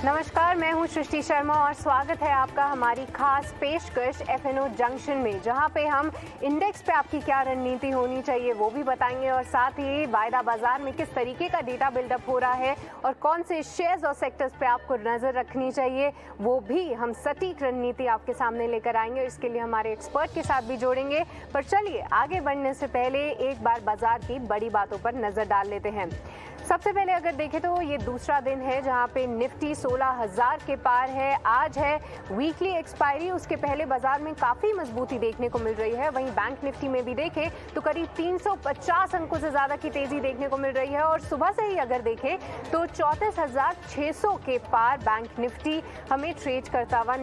नमस्कार, मैं हूं सृष्टि शर्मा और स्वागत है आपका हमारी खास पेशकश एफएनओ जंक्शन में, जहां पे हम इंडेक्स पे आपकी क्या रणनीति होनी चाहिए वो भी बताएंगे और साथ ही वायदा बाजार में किस तरीके का डेटा बिल्डअप हो रहा है और कौन से शेयर्स और सेक्टर्स पे आपको नजर रखनी चाहिए वो भी हम सटीक रणनीति आपके सामने लेकर आएंगे। इसके लिए हमारे एक्सपर्ट के साथ भी जोड़ेंगे। पर चलिए आगे बढ़ने से पहले एक बार बाजार की बड़ी बातों पर नजर डाल लेते हैं। सबसे पहले अगर देखें तो ये दूसरा दिन है जहां पे निफ्टी 16,000 के पार है। आज है वीकली एक्सपायरी, उसके पहले बाजार में काफी मजबूती देखने को मिल रही है। वहीं बैंक निफ्टी में भी देखें तो करीब 350 अंकों से ज्यादा की तेजी देखने को मिल रही है और सुबह से ही अगर देखें तो 34,600 के पार बैंक निफ्टी हमें ट्रेड करता हुआ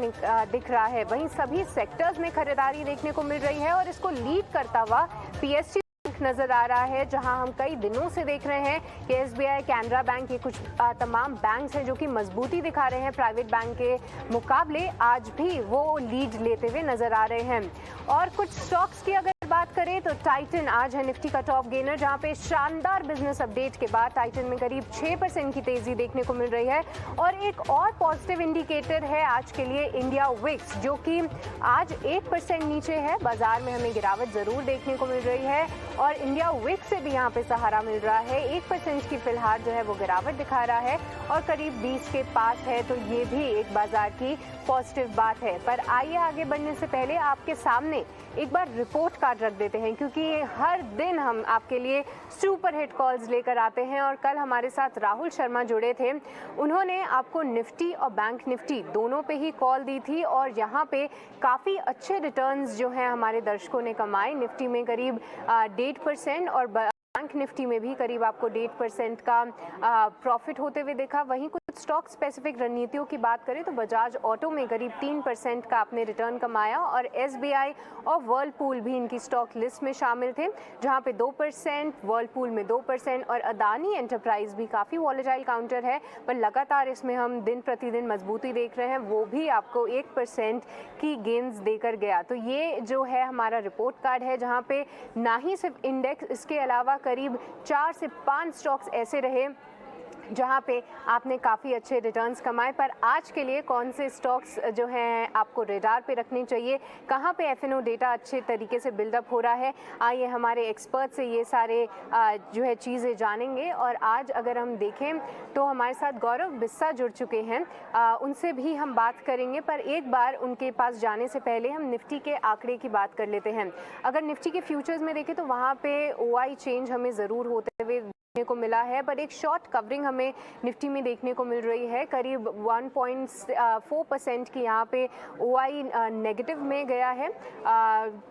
दिख रहा है। वहीं सभी सेक्टर्स में खरीदारी देखने को मिल रही है और इसको लीड करता हुआ पीएसयू नजर आ रहा है, जहां हम कई दिनों से देख रहे हैं कि एसबीआई, कैनरा बैंक, ये कुछ तमाम बैंक्स हैं जो कि मजबूती दिखा रहे हैं प्राइवेट बैंक के मुकाबले। आज भी वो लीड लेते हुए नजर आ रहे हैं। और कुछ स्टॉक्स की अगर बात करें तो टाइटन आज है निफ्टी का टॉप गेनर, जहां पे शानदार बिजनेस अपडेट के बाद टाइटन में करीब 6% की तेजी देखने को मिल रही है। और एक और पॉजिटिव इंडिकेटर है आज के लिए इंडिया विक्स, जो कि आज 1% नीचे है। बाजार में हमें गिरावट जरूर देखने को मिल रही है और इंडिया विक्स से भी यहाँ पे सहारा मिल रहा है। 1% की फिलहाल जो है वो गिरावट दिखा रहा है और करीब 20 के पास है, तो ये भी एक बाजार की पॉजिटिव बात है। पर आइए आगे बढ़ने से पहले आपके सामने एक बार रिपोर्ट कार्ड रख देते हैं, क्योंकि हर दिन हम आपके लिए सुपर हिट कॉल्स लेकर आते हैं और कल हमारे साथ राहुल शर्मा जुड़े थे। उन्होंने आपको निफ्टी और बैंक निफ्टी दोनों पे ही कॉल दी थी और यहाँ पे काफ़ी अच्छे रिटर्न्स जो हैं हमारे दर्शकों ने कमाए। निफ्टी में करीब 1.5% और बैंक निफ्टी में भी करीब आपको 1.5% का प्रॉफिट होते हुए देखा। वहीं कुछ स्टॉक स्पेसिफिक रणनीतियों की बात करें तो बजाज ऑटो में करीब 3% का आपने रिटर्न कमाया और एसबीआई और वर्लपूल भी इनकी स्टॉक लिस्ट में शामिल थे, जहां पे 2%, वर्लपूल में 2% और अदानी एंटरप्राइज भी काफ़ी वॉलेटाइल काउंटर है पर लगातार इसमें हम दिन प्रतिदिन मजबूती देख रहे हैं, वो भी आपको 1% की गेन्स देकर गया। तो ये जो है हमारा रिपोर्ट कार्ड है, जहाँ पे ना ही सिर्फ इंडेक्स, इसके अलावा करीब 4 से 5 स्टॉक्स ऐसे रहे जहाँ पे आपने काफ़ी अच्छे रिटर्न्स कमाए। पर आज के लिए कौन से स्टॉक्स जो हैं आपको रेडार पे रखने चाहिए, कहाँ पे एफएनओ डेटा अच्छे तरीके से बिल्डअप हो रहा है, आइए हमारे एक्सपर्ट से ये सारे जो है चीज़ें जानेंगे। और आज अगर हम देखें तो हमारे साथ गौरव बिस्सा जुड़ चुके हैं, उनसे भी हम बात करेंगे। पर एक बार उनके पास जाने से पहले हम निफ्टी के आंकड़े की बात कर लेते हैं। अगर निफ्टी के फ्यूचर्स में देखें तो वहाँ पे ओआई चेंज हमें ज़रूर होते हुए को मिला है, पर एक शॉर्ट कवरिंग हमें निफ्टी में देखने को मिल रही है। करीब 1.4% की यहाँ पे ओआई नेगेटिव में गया है।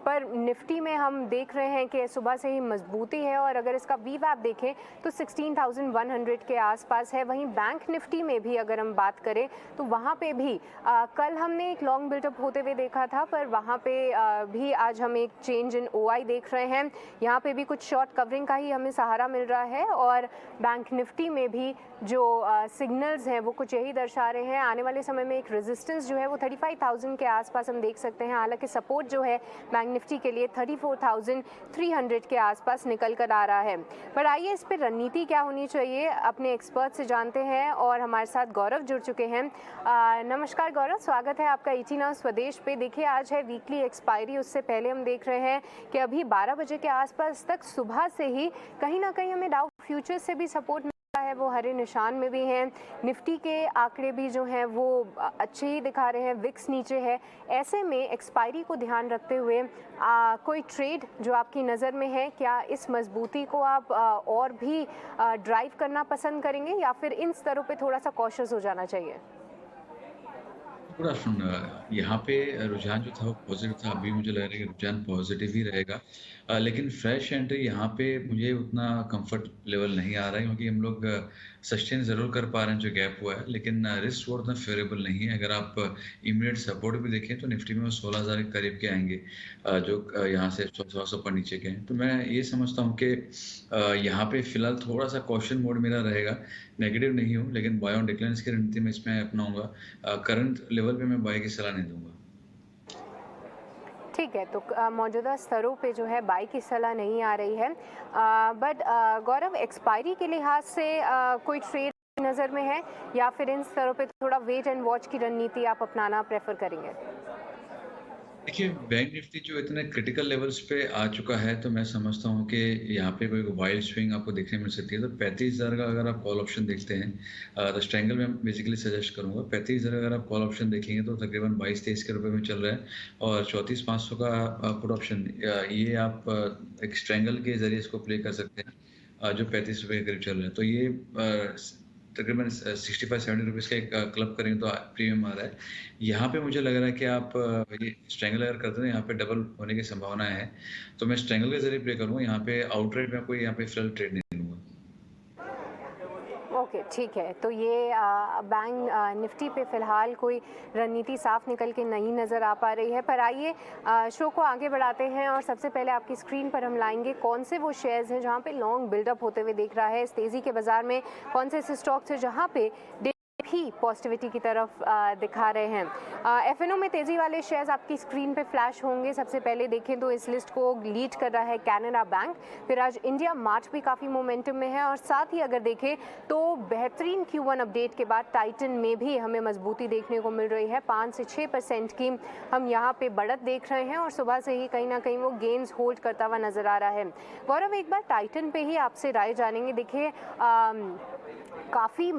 पर निफ्टी में हम देख रहे हैं कि सुबह से ही मजबूती है और अगर इसका वीवैप देखें तो 16,100 के आसपास है। वहीं बैंक निफ्टी में भी अगर हम बात करें तो वहाँ पे भी कल हमने एक लॉन्ग बिल्टअप होते हुए देखा था, पर वहाँ पे भी आज हम एक चेंज इन ओआई देख रहे हैं। यहाँ पे भी कुछ शॉर्ट कवरिंग का ही हमें सहारा मिल रहा है और बैंक निफ्टी में भी जो सिग्नल्स हैं वो कुछ यही दर्शा रहे हैं। आने वाले समय में एक रेजिस्टेंस जो है वो 35,000 के आसपास हम देख सकते हैं, हालांकि सपोर्ट जो है बैंक निफ्टी के लिए 34,300 के आसपास निकल कर आ रहा है। पर आइए इस पर रणनीति क्या होनी चाहिए अपने एक्सपर्ट से जानते हैं और हमारे साथ गौरव जुड़ चुके हैं। नमस्कार गौरव, स्वागत है आपका 18 आवर्स स्वदेश पे। देखिए आज है वीकली एक्सपायरी, उससे पहले हम देख रहे हैं कि अभी 12 बजे के आसपास तक सुबह से ही कहीं ना कहीं हमें डाउ फ्यूचर्स से भी सपोर्ट मिला है, वो हरे निशान में भी हैं। निफ्टी के आंकड़े भी जो हैं वो अच्छे ही दिखा रहे हैं, विक्स नीचे है। ऐसे में एक्सपायरी को ध्यान रखते हुए कोई ट्रेड जो आपकी नज़र में है, क्या इस मजबूती को आप और भी ड्राइव करना पसंद करेंगे या फिर इन स्तरों पे थोड़ा सा कॉशियस हो जाना चाहिए? Good afternoon. यहाँ पे रुझान जो था वो पॉजिटिव था, अभी मुझे लग रहा है कि रुझान पॉजिटिव ही रहेगा। लेकिन फ्रेश एंट्री यहाँ पे मुझे उतना कंफर्ट लेवल नहीं आ रहा है, क्योंकि हम लोग सस्टेन ज़रूर कर पा रहे हैं जो गैप हुआ है, लेकिन रिस्क उतना फेवरेबल नहीं है। अगर आप इमीडिएट सपोर्ट भी देखें तो निफ्टी में वो 16,000 के करीब के आएंगे, जो यहाँ से 100 पर नीचे के हैं। तो मैं ये समझता हूँ कि यहाँ पे फिलहाल थोड़ा सा कॉशन मोड मेरा रहेगा। नेगेटिव नहीं हूँ, लेकिन बाय ऑन डिक्लाइंस की रणनीति में इसमें अपनाऊंगा। करंट लेवल पे मैं बाय की सलाह नहीं दूंगा। ठीक है, तो मौजूदा स्तरों पे जो है बाई की सलाह नहीं आ रही है। बट गौरव, एक्सपायरी के लिहाज से कोई ट्रेड नज़र में है या फिर इन स्तरों पे थोड़ा वेट एंड वॉच की रणनीति आप अपनाना प्रेफर करेंगे? देखिए, बैंक निफ्टी जो इतने क्रिटिकल लेवल्स पे आ चुका है, तो मैं समझता हूँ कि यहाँ पे कोई वाइल्ड स्विंग आपको देखने मिल सकती है। तो 35,000 का अगर आप कॉल ऑप्शन देखते हैं, तो स्ट्रैंगल में बेसिकली सजेस्ट करूँगा। 35,000 अगर आप कॉल ऑप्शन देखेंगे तो तकरीबन 22-23 के रुपए में चल रहा है, और 34,500 का पुट ऑप्शन, ये आप एक स्ट्रैंगल के जरिए इसको प्ले कर सकते हैं, जो 35 रुपए के करीब चल रहा है। तो ये तकरीबन 65-70 रुपीज़ का एक क्लब करेंगे तो प्रीमियम आ रहा है। यहाँ पे मुझे लग रहा है कि आप ये स्ट्रैंगल अगर करते हैं, यहाँ पे डबल होने की संभावना है, तो मैं स्ट्रैंगल के जरिए प्ले करूँगा। यहाँ पे आउटराइट में कोई यहाँ पे फिलहाल ट्रेड नहीं लूँगा। ओके, ठीक है। तो ये बैंक निफ्टी पे फ़िलहाल कोई रणनीति साफ निकल के नहीं नज़र आ पा रही है। पर आइए शो को आगे बढ़ाते हैं और सबसे पहले आपकी स्क्रीन पर हम लाएंगे कौन से वो शेयर्स हैं जहां पे लॉन्ग बिल्डअप होते हुए दिख रहा है इस तेज़ी के बाज़ार में, कौन से ऐसे स्टॉक्स हैं जहां पे ही पॉजिटिविटी की तरफ दिखा रहे हैं। एफएनओ में तेज़ी वाले शेयर्स आपकी स्क्रीन पे फ्लैश होंगे। सबसे पहले देखें तो इस लिस्ट को लीड कर रहा है कैनरा बैंक, फिर आज इंडिया मार्ट भी काफ़ी मोमेंटम में है, और साथ ही अगर देखें तो बेहतरीन Q1 अपडेट के बाद टाइटन में भी हमें मजबूती देखने को मिल रही है। 5 से 6% की हम यहाँ पे बढ़त देख रहे हैं और सुबह से ही कहीं ना कहीं वो गेन्स होल्ड करता हुआ नजर आ रहा है। गौरव, एक बार टाइटन पे ही आपसे राय जानेंगे। देखिए काफ़ी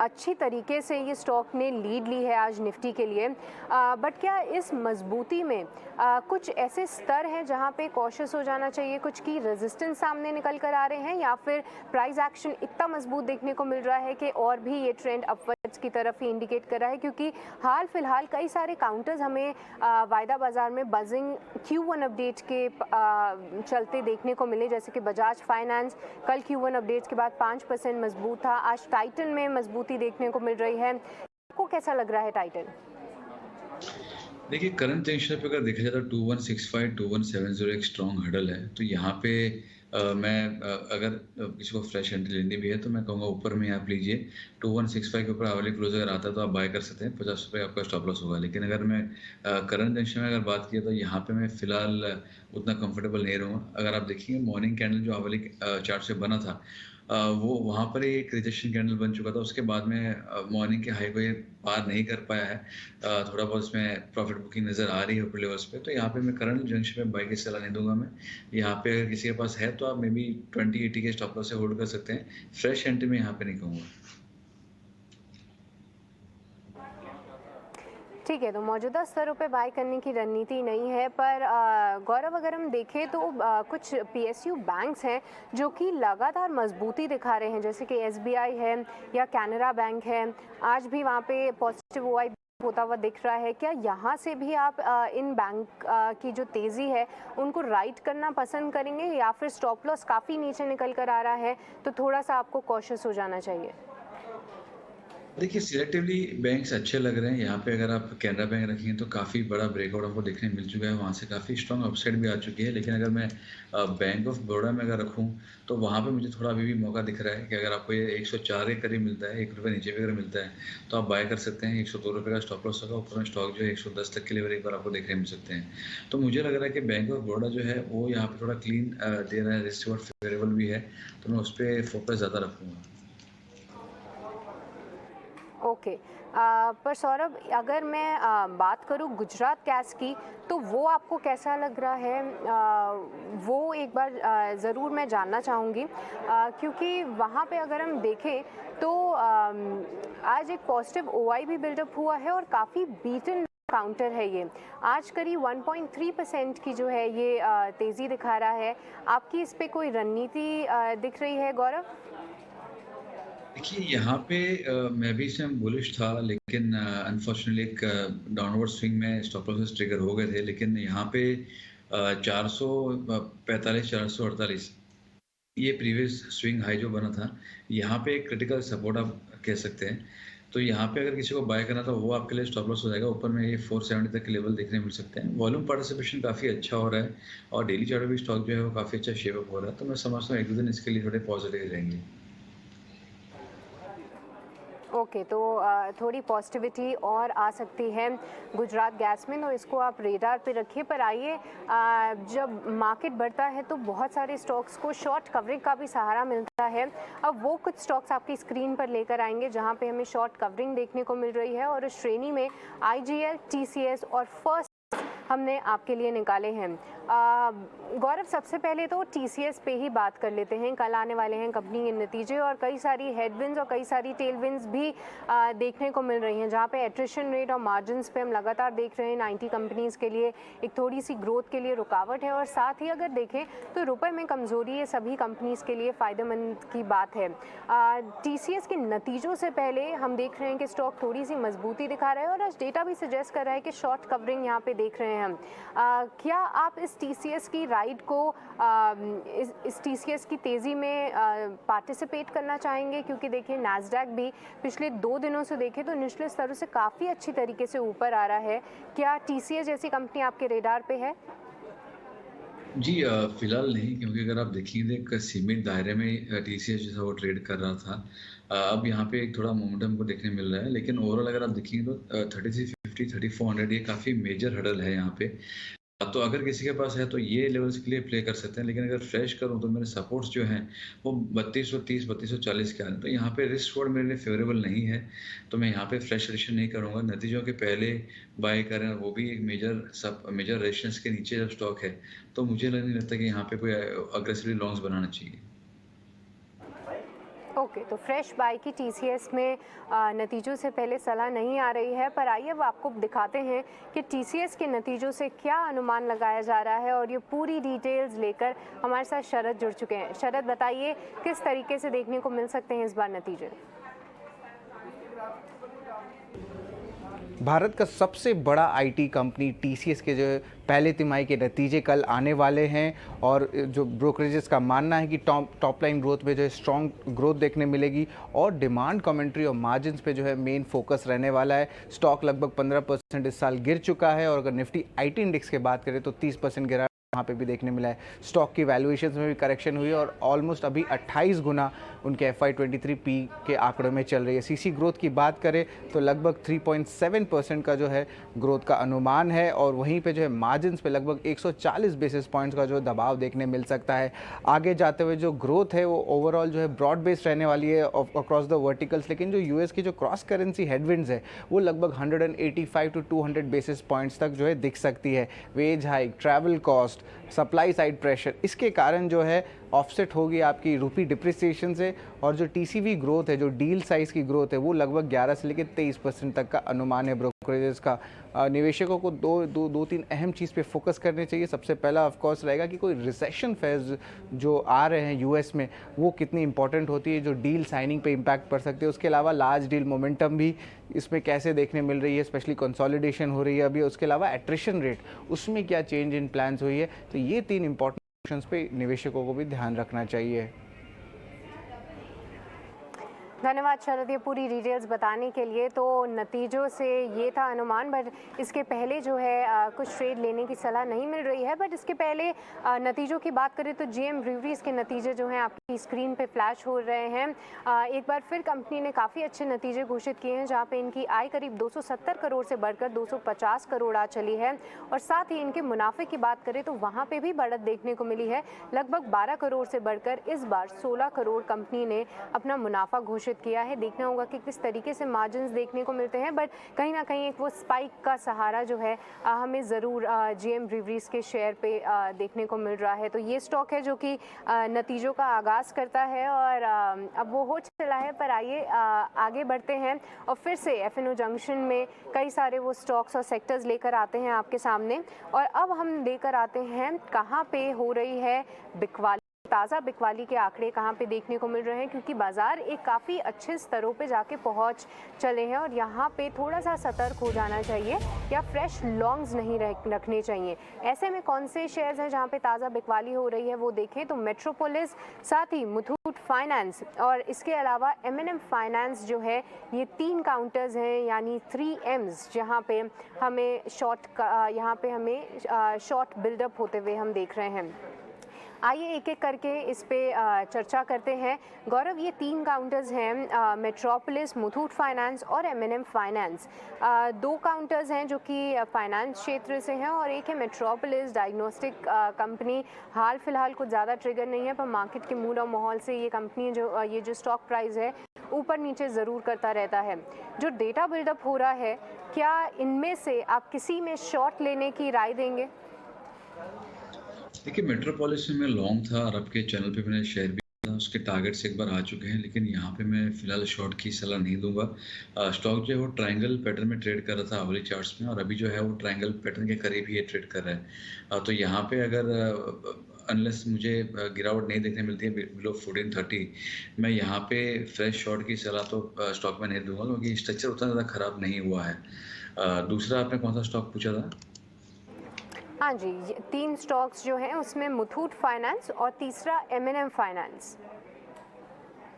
अच्छी तरीके से ये स्टॉक ने लीड ली है आज निफ्टी के लिए, बट क्या इस मजबूती में कुछ ऐसे स्तर हैं जहां पे कॉशियस हो जाना चाहिए, कुछ की रेजिस्टेंस सामने निकल कर आ रहे हैं, या फिर प्राइस एक्शन इतना मजबूत देखने को मिल रहा है कि और भी ये ट्रेंड अपवर्ड्स की तरफ ही इंडिकेट कर रहा है? क्योंकि हाल फिलहाल कई सारे काउंटर्स हमें वायदा बाजार में बजिंग Q1 अपडेट के चलते देखने को मिले, जैसे कि बजाज फाइनेंस कल Q1 अपडेट्स के बाद 5% मजबूत था। आज टाइटन में मजबूती देखने को मिल रही है। आपको कैसा लग रहा है टाइटन? देखिए, करंट जंक्शन पे अगर देखा जाए तो 2165 2170 एक स्ट्रॉन्ग हर्डल है। तो यहाँ पे मैं अगर किसी को फ्रेश एंट्री लेनी भी है तो मैं कहूँगा ऊपर में आप लीजिए। 2165 के ऊपर आवली क्लोज अगर आता है तो आप बाय कर सकते हैं, 50 रुपये आपका स्टॉप लॉस होगा। लेकिन अगर मैं करंट जंक्शन में अगर बात किया तो यहाँ पे मैं फिलहाल उतना कंफर्टेबल नहीं रहूँगा। अगर आप देखेंगे मॉर्निंग कैंडल जो आवली चार्ट से बना था, वो वहाँ पर ही एक रिजेक्शन कैंडल बन चुका था। उसके बाद में मॉर्निंग के हाई को ये पार नहीं कर पाया है। थोड़ा बहुत इसमें प्रॉफिट बुकिंग नज़र आ रही है ऊपर लेवल्स पे। तो यहाँ पे मैं करंट जंक्शन में बाई की सलाह नहीं दूंगा। मैं यहाँ पे अगर किसी के पास है तो आप मे बी 2080 के स्टॉप लॉस से होल्ड कर सकते हैं। फ्रेश एंट्री में यहाँ पे नहीं कहूँगा। ठीक है, तो मौजूदा स्तरों पे बाय करने की रणनीति नहीं है। पर गौरव, अगर हम देखें तो कुछ PSU बैंक्स हैं जो कि लगातार मजबूती दिखा रहे हैं, जैसे कि SBI है या कैनरा बैंक है। आज भी वहाँ पे पॉजिटिव OI होता हुआ दिख रहा है। क्या यहाँ से भी आप इन बैंक की जो तेज़ी है उनको राइट करना पसंद करेंगे, या फिर स्टॉप लॉस काफ़ी नीचे निकल कर आ रहा है तो थोड़ा सा आपको कॉशियस हो जाना चाहिए? देखिए, सिलेक्टिवली बैंक्स अच्छे लग रहे हैं। यहाँ पे अगर आप कैनरा बैंक रखेंगे तो काफ़ी बड़ा ब्रेकआउट आपको देखने मिल चुका है, वहाँ से काफ़ी स्ट्रॉन्ग अपसाइड भी आ चुकी है। लेकिन अगर मैं बैंक ऑफ बड़ौदा में अगर रखूँ तो वहाँ पे मुझे थोड़ा अभी भी मौका दिख रहा है कि अगर आपको ये 104 के करीब मिलता है, 1 रुपये नीचे भी अगर मिलता है तो आप बाय कर सकते हैं। 102 रुपये का स्टॉप लॉस होगा। ऊपर में स्टॉक जो है 110 तक के लेवल एक बार आपको देखने मिल सकते हैं। तो मुझे लग रहा है कि बैंक ऑफ बड़ौदा जो है वो यहाँ पर थोड़ा क्लीन दे रहा है, रिस्क रिवॉर्ड फेवरेबल भी है, तो मैं उस पर फोकस ज़्यादा रखूँगा। ओके, पर सौरभ, अगर मैं बात करूं गुजरात गैस की, तो वो आपको कैसा लग रहा है? वो एक बार ज़रूर मैं जानना चाहूँगी, क्योंकि वहाँ पे अगर हम देखें तो आज एक पॉजिटिव OI भी बिल्डअप हुआ है और काफ़ी बीटन काउंटर है ये। आज करीब 1.3% की जो है ये तेज़ी दिखा रहा है। आपकी इस पे कोई रणनीति दिख रही है गौरव? देखिए, यहाँ पे मैं भी इसमें बुलिश था, लेकिन अनफॉर्चुनेटली एक डाउनवर्ड स्विंग में स्टॉप लॉसेस ट्रिगर हो गए थे। लेकिन यहाँ पे 445 448 ये प्रीवियस स्विंग हाई जो बना था, यहाँ पे एक क्रिटिकल सपोर्ट आप कह सकते हैं। तो यहाँ पे अगर किसी को बाय करना तो वो आपके लिए स्टॉप लॉस हो जाएगा। ऊपर में ये 470 तक के लेवल देखने मिल सकते हैं। वॉल्यूम पार्टिसिपेशन काफ़ी अच्छा हो रहा है और डेली चार्ट में भी स्टॉक जो है वो काफ़ी अच्छा शेप अप हो रहा है। तो मैं समझता हूँ एक दो दिन इसके लिए थोड़े पॉजिटिव रहेंगे। ओके, तो थोड़ी पॉजिटिविटी और आ सकती है गुजरात गैस में, तो इसको आप रेडार पे रखिए। पर आइए, जब मार्केट बढ़ता है तो बहुत सारे स्टॉक्स को शॉर्ट कवरिंग का भी सहारा मिलता है। अब वो कुछ स्टॉक्स आपकी स्क्रीन पर लेकर आएंगे जहां पे हमें शॉर्ट कवरिंग देखने को मिल रही है, और इस श्रेणी में IGL, TCS और फर्स्ट हमने आपके लिए निकाले हैं। गौरव, सबसे पहले तो TCS पे ही बात कर लेते हैं। कल आने वाले हैं कंपनी के नतीजे, और कई सारी हेडविंड्स और कई सारी टेलविंड्स भी देखने को मिल रही हैं, जहां पे एट्रिशन रेट और मार्जिन्स पे हम लगातार देख रहे हैं 90 कंपनीज़ के लिए एक थोड़ी सी ग्रोथ के लिए रुकावट है। और साथ ही अगर देखें तो रुपए में कमज़ोरी ये सभी कंपनीज़ के लिए फ़ायदेमंद की बात है। TCS के नतीजों से पहले हम देख रहे हैं कि स्टॉक थोड़ी सी मजबूती दिखा रहा है, और आज डेटा भी सजेस्ट कर रहा है कि शॉर्ट कवरिंग यहाँ पे देख रहे हैं हम। क्या आप इस TCS की राइड को, इस TCS की तेज़ी में पार्टिसिपेट करना चाहेंगे? क्योंकि देखिए नैस्डैक भी पिछले 2 दिनों से देखें तो निचले स्तरों से काफ़ी अच्छी तरीके से ऊपर आ रहा है। क्या TCS जैसी कंपनी आपके रेडार पे है? जी, फिलहाल नहीं, क्योंकि अगर आप देखेंगे एक सीमित दायरे में TCS जो था वो ट्रेड कर रहा था। अब यहाँ पे एक थोड़ा मोमेंटम को देखने मिल रहा है, लेकिन ओवरऑल अगर आप देखेंगे तो 3350, 3400 ये काफ़ी मेजर हर्डल है यहाँ पे। तो अगर किसी के पास है तो ये लेवल्स के लिए प्ले कर सकते हैं, लेकिन अगर फ्रेश करूं तो मेरे सपोर्ट्स जो हैं वो 3230, 3240 के आ रहे हैं। तो यहाँ पे रिस्क रिवॉर्ड मेरे लिए फेवरेबल नहीं है, तो मैं यहाँ पे फ्रेश एडिशन नहीं करूँगा। नतीजों के पहले बाय करें, वो भी एक मेजर रेजिस्टेंस के नीचे जब स्टॉक है, तो मुझे नहीं लगता कि यहाँ पे कोई अग्रेसिवली लॉन्ग्स बनाना चाहिए। ओके, तो फ्रेश बाय की TCS में नतीजों से पहले सलाह नहीं आ रही है। पर आइए अब आपको दिखाते हैं कि TCS के नतीजों से क्या अनुमान लगाया जा रहा है, और ये पूरी डिटेल्स लेकर हमारे साथ शरद जुड़ चुके हैं। शरद, बताइए किस तरीके से देखने को मिल सकते हैं इस बार नतीजे? भारत का सबसे बड़ा IT कंपनी TCS के जो पहले तिमाही के नतीजे कल आने वाले हैं, और जो ब्रोकरेजेस का मानना है कि टॉप लाइन ग्रोथ में जो है स्ट्रॉन्ग ग्रोथ देखने मिलेगी, और डिमांड कमेंट्री और मार्जिन्स पे जो है मेन फोकस रहने वाला है। स्टॉक लगभग 15% इस साल गिर चुका है, और अगर निफ्टी IT इंडेक्स की बात करें तो 30% गिरा वहाँ पे भी देखने मिला है। स्टॉक की वैल्यूएशंस में भी करेक्शन हुई, और ऑलमोस्ट अभी 28 गुना उनके FY23 P के आंकड़ों में चल रही है। CC ग्रोथ की बात करें तो लगभग 3.7% का जो है ग्रोथ का अनुमान है, और वहीं पे जो है मार्जिन्स पे लगभग 140 बेसिस पॉइंट्स का जो दबाव देखने मिल सकता है। आगे जाते हुए जो ग्रोथ है वो ओवरऑल जो है ब्रॉड बेस्ड रहने वाली है अक्रॉस द वर्टिकल्स, लेकिन जो US की जो क्रॉस करेंसी हेडविंड्स है वो लगभग 185 to 200 बेसिस पॉइंट्स तक जो है दिख सकती है। Wage hike, travel cost, supply side pressure, इसके कारण जो है ऑफसेट होगी आपकी रूपी डिप्रिसिएशन से, और जो TCV ग्रोथ है, जो डील साइज़ की ग्रोथ है, वो लगभग 11 से लेकर 23% तक का अनुमान है ब्रोकरेजेस का। निवेशकों को दो तीन अहम चीज़ पे फोकस करने चाहिए। सबसे पहला ऑफ कोर्स रहेगा कि कोई रिसेशन फेज जो आ रहे हैं US में वो कितनी इंपॉर्टेंट होती है, जो डील साइनिंग पे इम्पैक्ट पड़ सकते हैं। उसके अलावा लार्ज डील मोमेंटम भी इसमें कैसे देखने मिल रही है, स्पेशली कंसोलिडेशन हो रही है अभी। उसके अलावा एट्रिशन रेट, उसमें क्या चेंज इन प्लान्स हुई है। तो ये 3 इंपॉर्टेंट पे निवेशकों को भी ध्यान रखना चाहिए। धन्यवाद शरद, ये पूरी डिटेल्स बताने के लिए। तो नतीजों से ये था अनुमान, बट इसके पहले जो है कुछ ट्रेड लेने की सलाह नहीं मिल रही है। बट इसके पहले नतीजों की बात करें तो GM ब्रूवरीज के नतीजे जो हैं आपकी स्क्रीन पे फ्लैश हो रहे हैं। एक बार फिर कंपनी ने काफ़ी अच्छे नतीजे घोषित किए हैं, जहाँ पे इनकी आय करीब 270 करोड़ से बढ़कर 250 करोड़ आ चली है, और साथ ही इनके मुनाफे की बात करें तो वहाँ पर भी बढ़त देखने को मिली है। लगभग 12 करोड़ से बढ़कर इस बार 16 करोड़ कंपनी ने अपना मुनाफा घोषित किया है। देखना होगा कि किस तरीके से मार्जिन्स देखने को मिलते हैं, बट कहीं ना कहीं एक वो स्पाइक का सहारा जो है हमें ज़रूर GM ब्रूवरीज के शेयर पे देखने को मिल रहा है। तो ये स्टॉक है जो कि नतीजों का आगाज़ करता है, और अब वो हो चला है। पर आइए आगे बढ़ते हैं, और फिर से FNO जंक्शन में कई सारे वो स्टॉक्स और सेक्टर्स लेकर आते हैं आपके सामने। और अब हम लेकर आते हैं कहाँ पे हो रही है बिकवाली, ताज़ा बिकवाली के आंकड़े कहाँ पे देखने को मिल रहे हैं, क्योंकि बाज़ार एक काफ़ी अच्छे स्तरों पे जाके पहुँच चले हैं, और यहाँ पे थोड़ा सा सतर्क हो जाना चाहिए, या फ्रेश लॉन्ग्स नहीं रखने चाहिए। ऐसे में कौन से शेयर्स हैं जहाँ पे ताज़ा बिकवाली हो रही है वो देखें तो मेट्रोपोलिस, साथ ही मुथूट फाइनेंस, और इसके अलावा M&M फाइनेंस जो है, ये 3 काउंटर्स हैं, यानी 3Ms, जहाँ पे हमें शॉर्ट बिल्डअप होते हुए हम देख रहे हैं। आइए एक एक करके इस पे चर्चा करते हैं। गौरव, ये 3 काउंटर्स हैं, मेट्रोपोलिस, मुथूट फाइनेंस और M&M फाइनेंस। 2 काउंटर्स हैं जो कि फाइनेंस क्षेत्र से हैं और एक है मेट्रोपोलिस डायग्नोस्टिक कंपनी। हाल फिलहाल कुछ ज़्यादा ट्रिगर नहीं है, पर मार्केट के मूड और माहौल से ये कंपनी ये जो स्टॉक प्राइस है ऊपर नीचे ज़रूर करता रहता है। जो डेटा बिल्डअप हो रहा है, क्या इनमें से आप किसी में शॉर्ट लेने की राय देंगे? देखिए, मेट्रोपोलिस में मैं लॉन्ग था और आपके चैनल पे मैंने शेयर भी किया था। उसके टारगेट्स एक बार आ चुके हैं, लेकिन यहाँ पे मैं फिलहाल शॉर्ट की सलाह नहीं दूंगा। स्टॉक जो है वो ट्रायंगल पैटर्न में ट्रेड कर रहा था आवली चार्ट्स में, और अभी जो है वो ट्रायंगल पैटर्न के करीब ही ये ट्रेड कर रहा है। तो यहाँ पे अगर अनलेस मुझे गिरावट नहीं देखने मिलती है बिलो 1430, मैं यहाँ पे फ्रेश शॉर्ट की सलाह तो स्टॉक में नहीं दूंगा, क्योंकि स्ट्रक्चर उतना ज़्यादा खराब नहीं हुआ है। दूसरा आपने कौन सा स्टॉक पूछा था? हाँ जी, ये 3 स्टॉक्स जो हैं उसमें मुथूट फाइनेंस और तीसरा M&M फाइनेंस।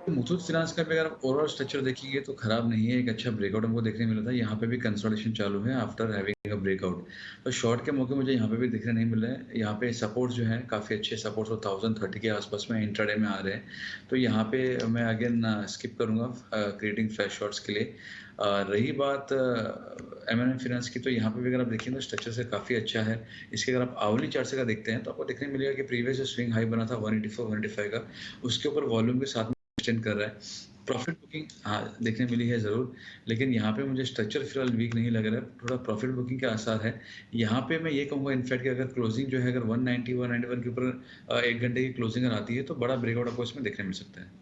मुथूट फिनांस का भी अगर आप ओवरऑल स्ट्रक्चर देखेंगे तो खराब नहीं है। एक अच्छा ब्रेकआउट हमको देखने मिला था। यहाँ पे भी कंसोलिडेशन चालू है आफ्टर हैविंग अ ब्रेकआउट। तो शॉर्ट के मौके मुझे यहाँ पे भी दिखने नहीं मिल रहे हैं। यहाँ पे सपोर्ट जो है काफ़ी अच्छे सपोर्ट 1030 के आसपास में इंट्राडे में आ रहे हैं। तो यहाँ पे मैं अगेन स्किप करूँगा क्रिएटिंग फ्रेश शॉर्ट्स के लिए। रही बात M&M फाइनेंस की, तो यहाँ पे भी अगर आप देखें तो स्ट्रक्चर से काफ़ी अच्छा है। इसके अगर आप आवली चार्ट से का देखते हैं तो आपको देखने मिलेगा कि प्रीवियस जो स्विंग हाई बना था 185 का, उसके ऊपर वॉल्यूम के साथ एक्सटेंड कर रहा है। प्रॉफिट बुकिंग हाँ देखने मिली है ज़रूर, लेकिन यहाँ पे मुझे स्ट्रक्चर फिलहाल वीक नहीं लग रहा है। थोड़ा प्रॉफिट बुकिंग के आसार है। यहाँ पे मैं ये कहूँगा इनफैक्ट कि अगर क्लोजिंग जो है अगर 190 191 के ऊपर 1 घंटे की क्लोजिंग अगर आती है तो बड़ा ब्रेकआउट आपको इसमें देखने मिल सकता है।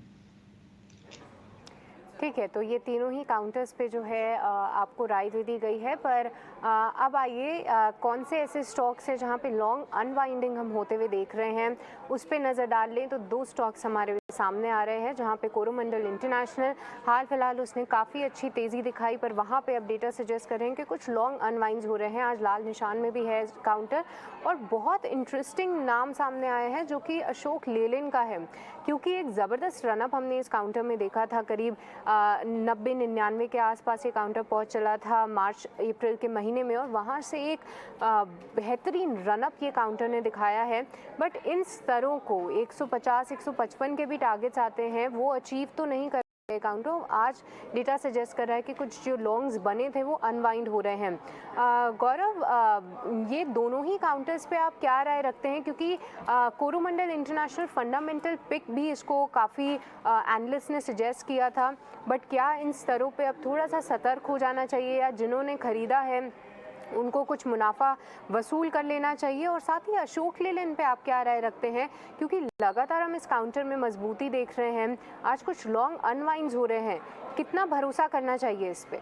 ठीक है, तो ये तीनों ही काउंटर्स पे जो है आपको राय दे दी गई है, पर अब आइए कौन से ऐसे स्टॉक्स हैं जहाँ पे लॉन्ग अनवाइंडिंग हम होते हुए देख रहे हैं, उस पे नज़र डाल लें तो 2 स्टॉक्स हमारे सामने आ रहे हैं, जहाँ पे कोरोमंडल इंटरनेशनल हाल फिलहाल उसने काफ़ी अच्छी तेज़ी दिखाई, पर वहाँ पे अब डेटा सजेस्ट कर रहे हैं कि कुछ लॉन्ग अनवाइंड हो रहे हैं। आज लाल निशान में भी है काउंटर, और बहुत इंटरेस्टिंग नाम सामने आए हैं जो कि अशोक लेलैंड का है, क्योंकि एक ज़बरदस्त रनअप हमने इस काउंटर में देखा था। करीब 90-99 के आसपास ये काउंटर पहुंच चला था मार्च अप्रैल के महीने में, और वहां से एक बेहतरीन रनअप ये काउंटर ने दिखाया है। बट इन स्तरों को 150-155 के भी टारगेट्स आते हैं, वो अचीव तो नहीं कर काउंटर। आज डेटा सजेस्ट कर रहा है कि कुछ जो लॉन्ग्स बने थे वो अनवाइंड हो रहे हैं। गौरव, ये दोनों ही काउंटर्स पे आप क्या राय रखते हैं, क्योंकि कोरोमंडल इंटरनेशनल फंडामेंटल पिक भी इसको काफ़ी एनालिस्ट ने सजेस्ट किया था, बट क्या इन स्तरों पे अब थोड़ा सा सतर्क हो जाना चाहिए, या जिन्होंने ख़रीदा है उनको कुछ मुनाफा वसूल कर लेना चाहिए? और साथ ही अशोक लेलैंड पे आप क्या राय रखते हैं, क्योंकि लगातार हम इस काउंटर में मजबूती देख रहे हैं, आज कुछ लॉन्ग अनवाइंड्स हो रहे हैं, कितना भरोसा करना चाहिए इस पे?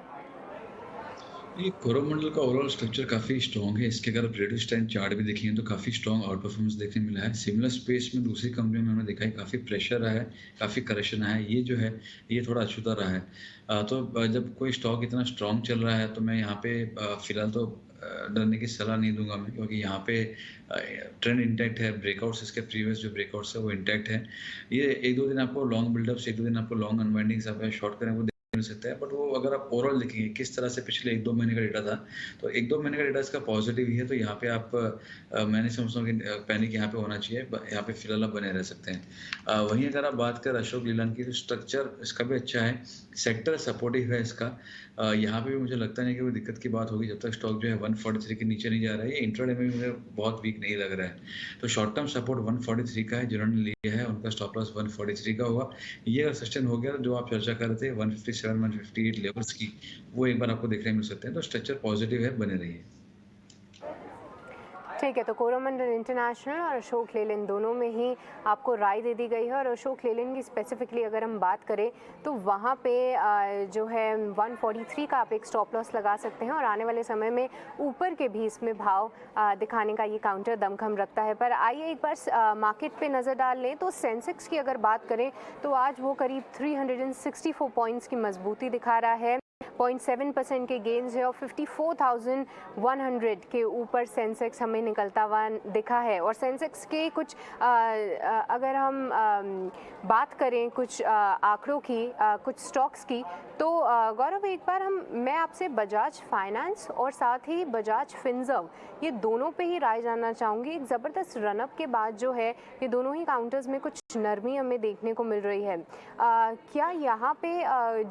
ये कोरोमंडल का ओवरऑल स्ट्रक्चर काफ़ी स्ट्रॉन्ग है। इसके अगर आप रेडियो स्टैंड चार्ट भी देखेंगे तो काफ़ी स्ट्रॉन्ग आउट परफॉर्मेंस देखने मिला है। सिमिलर स्पेस में दूसरी कंपनियों में हमने देखा है काफ़ी प्रेशर रहा है, काफ़ी करेक्शन आया है। ये जो है ये थोड़ा अछूता रहा है। तो जब कोई स्टॉक इतना स्ट्रॉन्ग चल रहा है तो मैं यहाँ पे फिलहाल तो डरने की सलाह नहीं दूंगा मैं, क्योंकि यहाँ पे ट्रेंड इंटैक्ट है। ब्रेकआउट्स इसके प्रीवियस जो ब्रेकआउट्स है वो इंटैक्ट है। ये 1-2 दिन आपको लॉन्ग बिल्डअप्स, 1-2 दिन आपको लॉन्ग अनवाइंडिंग्स आप शॉर्ट करें वो मिल सकता है, बट वो अगर आप ओवरऑल देखेंगे किस तरह से पिछले 1-2 महीने का डेटा था, तो 1-2 महीने का डेटा इसका पॉजिटिव ही है। तो यहाँ पे आप मैं नहीं समझता हूँ कि पैनिक यहाँ पे होना चाहिए। यहाँ पे फिलहाल आप बने रह सकते हैं। वहीं अगर आप बात करें अशोक लेलैंड की, तो स्ट्रक्चर इसका भी अच्छा है, सेक्टर सपोर्टिव है इसका। यहाँ पे भी मुझे लगता नहीं कि कोई दिक्कत की बात होगी जब तक स्टॉक जो है 143 के नीचे नहीं जा रहा है। ये इंट्राडे में भी मुझे बहुत वीक नहीं लग रहा है। तो शॉर्ट टर्म सपोर्ट 143 का है, जिन्होंने लिया है उनका स्टॉप लॉस 143 का होगा। ये अगर सस्टेन हो गया तो जो आप चर्चा कर रहे थे 157 158 लेवल्स की, वो एक बार आपको देखने मिल सकते हैं। तो स्ट्रक्चर पॉजिटिव है, बने रहिए। ठीक है, तो कोरोमंडल इंटरनेशनल और अशोक लेलैंड दोनों में ही आपको राय दे दी गई है, और अशोक लेलैंड की स्पेसिफिकली अगर हम बात करें तो वहाँ पे जो है 143 का आप एक स्टॉप लॉस लगा सकते हैं, और आने वाले समय में ऊपर के भी इसमें भाव दिखाने का ये काउंटर दमखम रखता है। पर आइए एक बार मार्केट पे नज़र डाल लें तो सेंसेक्स की अगर बात करें तो आज वो करीब 364 पॉइंट्स की मजबूती दिखा रहा है, 0.7% के गेन्स है, और 54,100 के ऊपर सेंसेक्स हमें निकलता हुआ दिखा है। और सेंसेक्स के कुछ अगर हम बात करें कुछ आंकड़ों की, कुछ स्टॉक्स की, तो गौरव, एक बार मैं आपसे बजाज फाइनेंस और साथ ही बजाज फिनसर्व ये दोनों पे ही राय जानना चाहूँगी। एक ज़बरदस्त रनअप के बाद जो है ये दोनों ही काउंटर्स में कुछ नरमी हमें देखने को मिल रही है। क्या यहाँ पे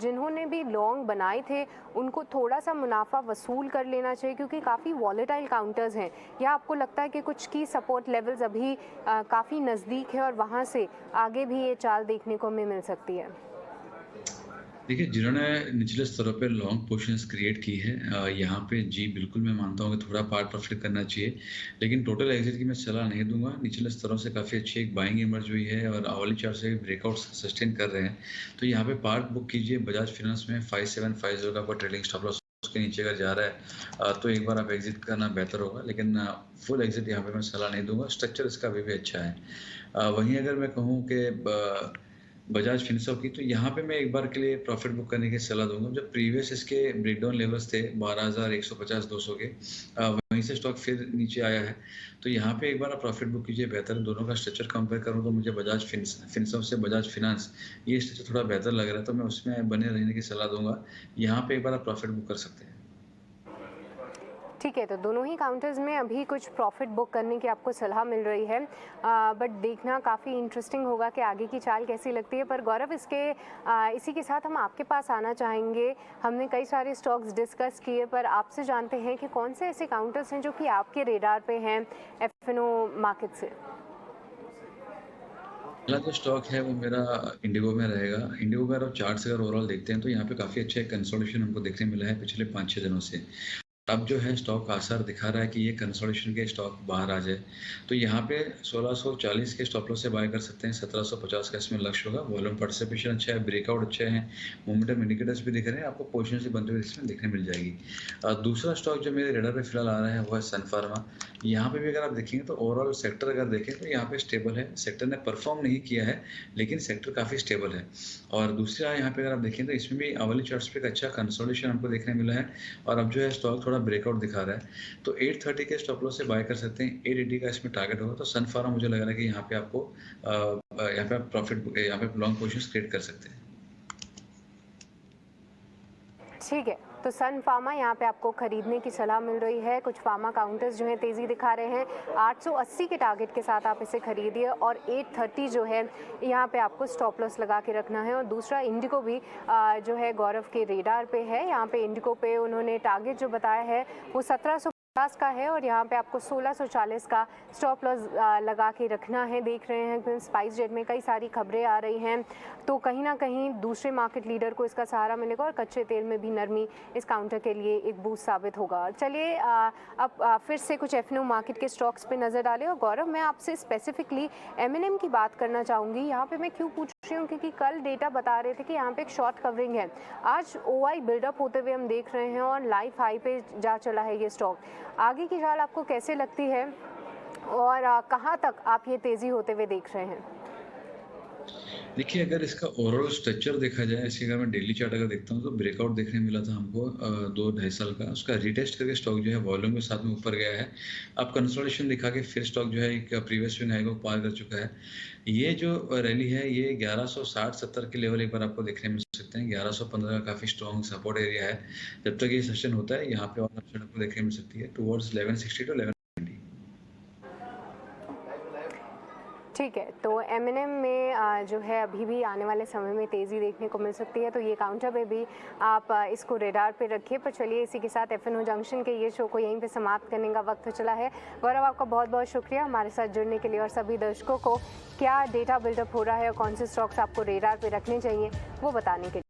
जिन्होंने भी लॉन्ग बनाए थे उनको थोड़ा सा मुनाफा वसूल कर लेना चाहिए, क्योंकि काफ़ी वॉलेटाइल काउंटर्स हैं, या आपको लगता है कि कुछ की सपोर्ट लेवल्स अभी काफ़ी नज़दीक है और वहाँ से आगे भी ये चाल देखने को हमें मिल सकती है? देखिए, जिन्होंने निचले स्तरों पे लॉन्ग पोजीशंस क्रिएट की है, यहाँ पे जी बिल्कुल मैं मानता हूँ कि थोड़ा पार्ट प्रॉफिट करना चाहिए, लेकिन टोटल एग्जिट की मैं सलाह नहीं दूंगा। निचले स्तरों से काफ़ी अच्छी एक बाइंग इमर्ज हुई है और आवली चार्ट से ब्रेकआउट सस्टेन कर रहे हैं, तो यहाँ पे पार्ट बुक कीजिए। बजाज फाइनेंस में 5750 का कोई ट्रेडिंग स्टॉप लॉस उसके नीचे अगर जा रहा है तो एक बार आप एग्जिट करना बेहतर होगा, लेकिन फुल एग्जिट यहाँ पे मैं सलाह नहीं दूंगा। स्ट्रक्चर इसका अभी भी अच्छा है। वहीं अगर मैं कहूँ कि बजाज फिनसर्व की, तो यहाँ पे मैं एक बार के लिए प्रॉफिट बुक करने की सलाह दूंगा। जब प्रीवियस इसके ब्रेकडाउन लेवल्स थे 12,150-200 के, वहीं से स्टॉक फिर नीचे आया है, तो यहाँ पे एक बार आप प्रॉफिट बुक कीजिए। बेहतर दोनों का स्ट्रक्चर कंपेयर करूँ तो मुझे बजाज फिनसर्व से बजाज फिनांस ये स्ट्रक्चर थोड़ा बेहतर लग रहा है, तो मैं उसमें बने रहने की सलाह दूंगा। यहाँ पे एक बार आप प्रॉफिट बुक कर सकते हैं। ठीक है, तो दोनों ही काउंटर्स में अभी कुछ प्रॉफिट बुक करने की आपको सलाह मिल रही है, बट देखना काफ़ी इंटरेस्टिंग होगा कि आगे की चाल कैसी लगती है। पर गौरव, इसी के साथ हम आपके पास आना चाहेंगे। हमने कई सारे स्टॉक्स डिस्कस किए, पर आपसे जानते हैं कि कौन से ऐसे काउंटर्स हैं जो कि आपके रेडार पे हैं एफएनओ मार्केट से। पहला जो स्टॉक है वो मेरा इंडिगो में रहेगा। इंडिगो का चार्ट्स अगर ओवरऑल देखते हैं तो यहाँ पे काफ़ी अच्छा कंसोलिडेशन हमको देखने मिला है पिछले 5-6 दिनों से। अब जो है स्टॉक आसार दिखा रहा है कि ये कंसोलिडेशन के स्टॉक बाहर आ जाए, तो यहाँ पे 1640 के स्टॉप लॉस से बाय कर सकते हैं। 1750 का इसमें लक्ष्य होगा। वॉल्यूम पार्टिसिपेशन अच्छा है, ब्रेकआउट अच्छे हैं, मोमेंटम इंडिकेटर्स भी दिख रहे हैं, आपको पोजीशन से बनते हुए इसमें देखने मिल जाएगी। दूसरा स्टॉक जो मेरे रेडर पे फिलहाल आ रहा है वो है सन फार्मा। यहाँ पे भी अगर आप देखेंगे तो ओवरऑल सेक्टर अगर देखें तो यहाँ पे स्टेबल है। सेक्टर ने परफॉर्म नहीं किया है, लेकिन सेक्टर काफ़ी स्टेबल है। और दूसरा यहाँ पे अगर आप देखें तो इसमें भी अवली चार्ट्स पे एक अच्छा कंसोलिडेशन हमको देखने मिला है, और अब जो है स्टॉक थोड़ा ब्रेकआउट दिखा रहा है, तो 830 के स्टॉप लॉस से बाय कर सकते हैं। 880 का इसमें टारगेट होगा। तो सन फार्मा मुझे लग रहा है कि यहाँ पे आपको यहाँ पे आप प्रॉफिट, यहाँ पे लॉन्ग पोजीशंस क्रिएट कर सकते हैं। ठीक है, तो सन फार्मा यहाँ पे आपको खरीदने की सलाह मिल रही है। कुछ फार्मा काउंटर्स जो हैं तेज़ी दिखा रहे हैं। 880 के टारगेट के साथ आप इसे खरीदिए, और 830 जो है यहाँ पे आपको स्टॉप लॉस लगा के रखना है। और दूसरा इंडिगो भी जो है गौरव के रेडार पे है। यहाँ पे इंडिगो पे उन्होंने टारगेट जो बताया है वो 1750 का है, और यहाँ पे आपको 1640 का स्टॉप लॉस लगा के रखना है। देख रहे हैं कि स्पाइस जेट में कई सारी खबरें आ रही हैं, तो कहीं ना कहीं दूसरे मार्केट लीडर को इसका सहारा मिलेगा, और कच्चे तेल में भी नरमी इस काउंटर के लिए एक बूस्ट साबित होगा। चलिए अब फिर से कुछ एफएनओ मार्केट के स्टॉक्स पे नज़र डालें। और गौरव, मैं आपसे स्पेसिफिकली एमएनएम की बात करना चाहूँगी। यहाँ पे मैं क्यों पूछ रही हूँ, क्योंकि कल डेटा बता रहे थे कि यहाँ पे एक शॉर्ट कवरिंग है। आज ओआई बिल्डअप होते हुए हम देख रहे हैं, और लाइफ हाई पे जा चला है ये स्टॉक। आगे की चाल आपको कैसे लगती है, और कहाँ तक आप ये तेज़ी होते हुए देख रहे हैं? देखिए, अगर इसका ओवरऑल स्ट्रक्चर देखा जाए, इसके अगर मैं डेली चार्ट अगर देखता हूँ तो ब्रेकआउट देखने मिला था हमको 2-2.5 साल का। उसका रिटेस्ट करके स्टॉक जो है वॉल्यूम के साथ में ऊपर गया है। अब कंसोलिडेशन दिखा के फिर स्टॉक जो है एक प्रीवियस स्विंग हाई को पार कर चुका है। ये जो रैली है ये 1160-70 के लेवल एक बार आपको देखने मिल सकते हैं। 1115 का काफ़ी स्ट्रॉन्ग सपोर्ट एरिया है। जब तक ये सेशन होता है यहाँ पे और अपसाइड आपको देखने मिल सकती है टुवर्ड्स 1160 टू 1190। ठीक है, तो एमएनएम में जो है अभी भी आने वाले समय में तेज़ी देखने को मिल सकती है, तो ये काउंटर पे भी आप इसको रेडार पे रखिए। पर चलिए, इसी के साथ एफएनओ जंक्शन के ये शो को यहीं पे समाप्त करने का वक्त चला है। गौरव, आपका बहुत बहुत शुक्रिया हमारे साथ जुड़ने के लिए, और सभी दर्शकों को क्या डेटा बिल्डअप हो रहा है और कौन से स्टॉक्स आपको रेडार पे रखने चाहिए वो बताने के लिए।